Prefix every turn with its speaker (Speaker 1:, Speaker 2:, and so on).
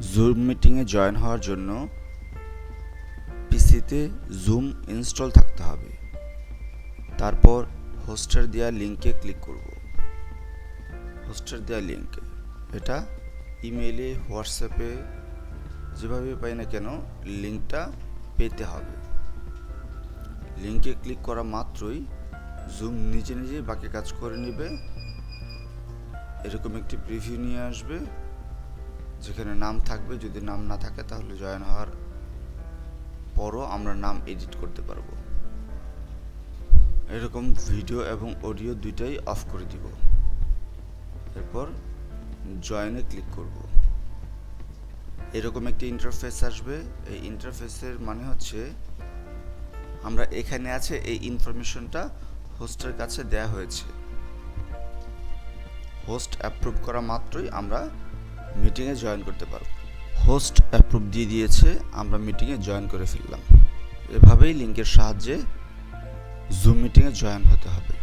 Speaker 1: Zoom মিটিংয়ে join হওয়ার জন্য পিসিতে জুম ইনস্টল থাকতে হবে। তারপর হোস্টের দেওয়া লিঙ্কে ক্লিক করব। হোস্টের দেওয়া লিঙ্কে, এটা ইমেইলে, হোয়াটসঅ্যাপে যেভাবে পাই না কেন লিঙ্কটা পেতে হবে। লিঙ্কে ক্লিক করা মাত্রই জুম নিজে নিজেই বাকি কাজ করে নেবে। এরকম একটি প্রিভিউ নিয়ে আসবে যেখানে নাম থাকবে। যদি নাম না থাকে তাহলে জয়েন হওয়ার পরও আমরা নাম এডিট করতে পারবো। এরকম ভিডিও এবং অডিও দুইটাই অফ করে দিব। এরপর জয়েনে ক্লিক করব। এরকম একটি ইন্টারফেস আসবে। এই ইন্টারফেসের মানে হচ্ছে আমরা এখানে আছে এই ইনফরমেশনটা হোস্টের কাছে দেয়া হয়েছে। হোস্ট অ্যাপ্রুভ করা মাত্রই আমরা মিটিংয়ে জয়েন করতে পারব। হোস্ট অ্যাপ্রুভ দিয়ে দিয়েছে, আমরা মিটিংয়ে জয়েন করে ফেললাম। এভাবেই লিঙ্কের সাহায্যে জুম মিটিংয়ে জয়েন হতে হবে।